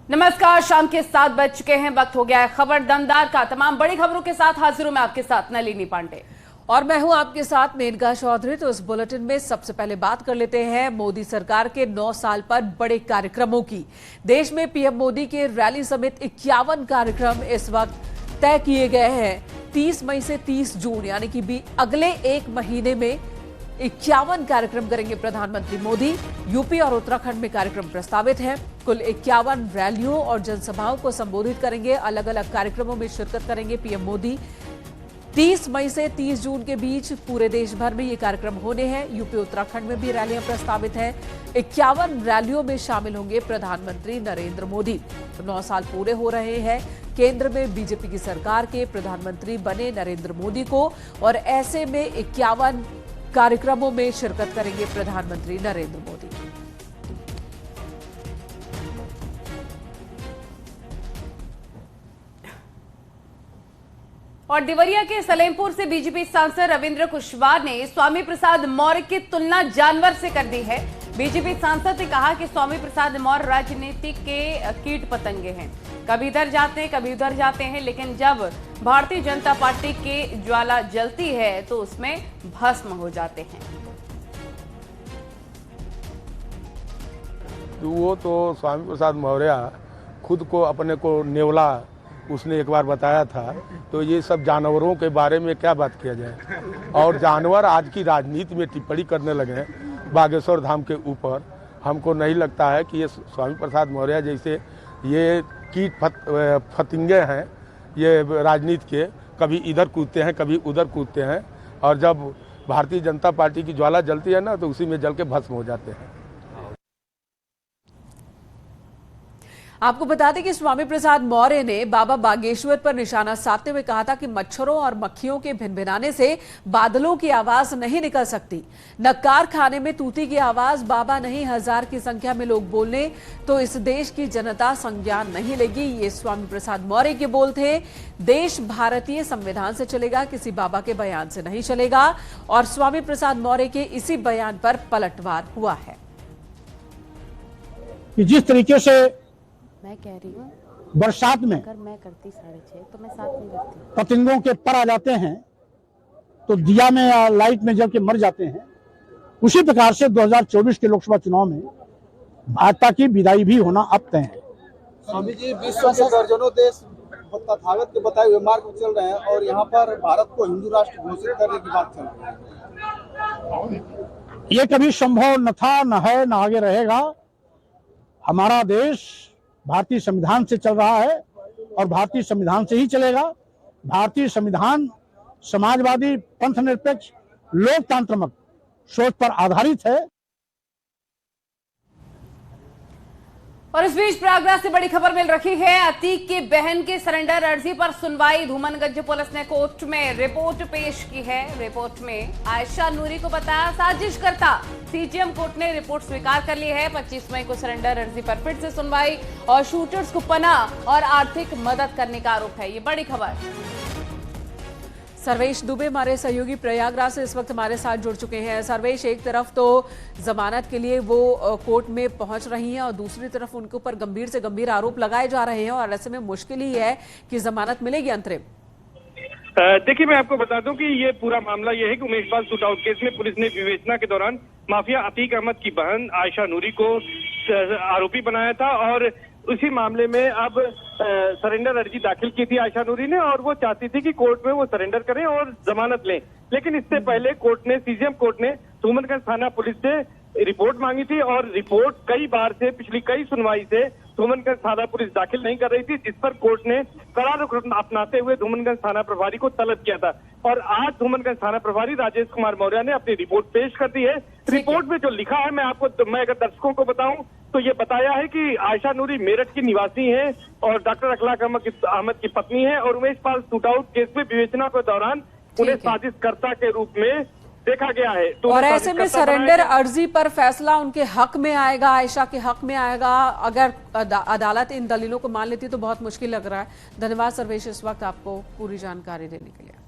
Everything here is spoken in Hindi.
नमस्कार, शाम के 7 बज चुके हैं। वक्त हो गया है खबर दमदार का। तमाम बड़ी खबरों के साथ हाजिर हूं मैं आपके साथ नलिनी पांडे और मैं हूं आपके साथ मेनका चौधरी। तो इस बुलेटिन में सबसे पहले बात कर लेते हैं मोदी सरकार के 9 साल पर बड़े कार्यक्रमों की। देश में पीएम मोदी के रैली समेत 51 कार्यक्रम इस वक्त तय किए गए हैं। 30 मई से 30 जून यानी कि भी अगले एक महीने में 51 कार्यक्रम करेंगे प्रधानमंत्री मोदी। यूपी और उत्तराखंड में कार्यक्रम प्रस्तावित हैं। कुल 51 रैलियों और जनसभाओं को संबोधित करेंगे। अलग अलग कार्यक्रमों में शिरकत करेंगे पीएम मोदी। 30 मई से 30 जून के बीच पूरे देश भर में ये कार्यक्रम होने हैं। यूपी उत्तराखंड में भी रैलियां प्रस्तावित हैं। 51 रैलियों में शामिल होंगे प्रधानमंत्री नरेंद्र मोदी। 9 साल पूरे हो रहे हैं केंद्र में बीजेपी की सरकार के प्रधानमंत्री बने नरेंद्र मोदी को, और ऐसे में 51 कार्यक्रमों में शिरकत करेंगे प्रधानमंत्री नरेंद्र मोदी। और देवरिया के सलेमपुर से बीजेपी सांसद रविंद्र कुशवाहा ने स्वामी प्रसाद मौर्य की तुलना जानवर से कर दी है। बीजेपी सांसद ने कहा कि स्वामी प्रसाद मौर्य राजनीति के कीट पतंगे हैं, कभी इधर जाते हैं कभी उधर जाते हैं, लेकिन जब भारतीय जनता पार्टी की ज्वाला जलती है तो उसमें भस्म हो जाते हैं। वो तो स्वामी प्रसाद मौर्य खुद को अपने को नेवला उसने एक बार बताया था। तो ये सब जानवरों के बारे में क्या बात किया जाए। और जानवर आज की राजनीति में टिप्पणी करने लगे हैं बागेश्वर धाम के ऊपर। हमको नहीं लगता है कि ये स्वामी प्रसाद मौर्य जैसे ये कीट फतिंगे हैं ये राजनीति के, कभी इधर कूदते हैं कभी उधर कूदते हैं, और जब भारतीय जनता पार्टी की ज्वाला जलती है ना तो उसी में जल के भस्म हो जाते हैं। आपको बता दें कि स्वामी प्रसाद मौर्य ने बाबा बागेश्वर पर निशाना साधते हुए कहा था कि मच्छरों और मक्खियों के भिनभिनाने से बादलों की आवाज नहीं निकल सकती। नक्कार खाने में तूती की आवाज बाबा नहीं 1000 की संख्या में लोग बोलने तो इस देश की जनता संज्ञान नहीं लेगी। ये स्वामी प्रसाद मौर्य के बोल थे। देश भारतीय संविधान से चलेगा, किसी बाबा के बयान से नहीं चलेगा। और स्वामी प्रसाद मौर्य के इसी बयान पर पलटवार हुआ है। जिस तरीके से मैं कह रही हूँ बरसात में अगर मैं करती 6:30 तो मैं 7 नहीं करती। पतंगों के पर आ जाते हैं तो दिया में या लाइट में जल के मर जाते हैं, उसी प्रकार से 2024 के लोकसभा चुनाव में भाजपा की विदाई भी होना अब तय है। स्वामी जी, विश्व के दर्जनों देश तथागत के बताए हुए मार्ग पर चल रहे हैं और यहाँ पर भारत को हिंदू राष्ट्र घोषित करने की बात चल रही है। ये कभी संभव न था, न है, न आगे रहेगा। हमारा देश भारतीय संविधान से चल रहा है और भारतीय संविधान से ही चलेगा। भारतीय संविधान समाजवादी, पंथ निरपेक्ष, लोकतंत्रात्मक सोच पर आधारित है। और इस बीच प्रयागराज से बड़ी खबर मिल रही है। अतीक की बहन के सरेंडर अर्जी पर सुनवाई। धूमनगंज पुलिस ने कोर्ट में रिपोर्ट पेश की है। रिपोर्ट में आयशा नूरी को बताया साजिशकर्ता। सीजेएम कोर्ट ने रिपोर्ट स्वीकार कर ली है। 25 मई को सरेंडर अर्जी पर फिर से सुनवाई और शूटर्स को पनाह और आर्थिक मदद करने का आरोप है। ये बड़ी खबर। सर्वेश दुबे हमारे सहयोगी प्रयागराज से इस वक्त हमारे साथ जुड़ चुके हैं। सर्वेश, एक तरफ तो जमानत के लिए वो कोर्ट में पहुंच रही हैं और दूसरी तरफ उनके ऊपर गंभीर से गंभीर आरोप लगाए जा रहे हैं, और ऐसे में मुश्किल ही है कि जमानत मिलेगी अंतरिम। देखिए, मैं आपको बता दूं कि ये पूरा मामला ये है कि उमेश पाल शूटआउट केस में पुलिस ने विवेचना के दौरान माफिया अतीक अहमद की बहन आयशा नूरी को आरोपी बनाया था, और उसी मामले में अब सरेंडर अर्जी दाखिल की थी आयशा नूरी ने, और वो चाहती थी कि कोर्ट में वो सरेंडर करें और जमानत लें। लेकिन इससे पहले कोर्ट ने, सीजेएम कोर्ट ने धूमनगंज थाना पुलिस से रिपोर्ट मांगी थी, और रिपोर्ट कई बार से, पिछली कई सुनवाई से धूमनगंज थाना पुलिस दाखिल नहीं कर रही थी, जिस पर कोर्ट ने कड़ा रुख अपनाते हुए धूमनगंज थाना प्रभारी को तलब किया था। और आज धूमनगंज थाना प्रभारी राजेश कुमार मौर्य ने अपनी रिपोर्ट पेश कर दी है। रिपोर्ट में जो लिखा है, मैं अगर दर्शकों को बताऊं तो ये बताया है कि आयशा नूरी मेरठ की निवासी हैं और डॉक्टर अखलाक अहमद की पत्नी है, और उमेश पाल शूटआउट केस में विवेचना के दौरान उन्हें साजिशकर्ता के रूप में देखा गया है। तो और ऐसे में सरेंडर अर्जी पर फैसला उनके हक में आएगा, आयशा के हक में आएगा। अगर अदालत इन दलीलों को मान लेती तो बहुत मुश्किल लग रहा है। धन्यवाद सर्वेश इस वक्त आपको पूरी जानकारी देने के लिए।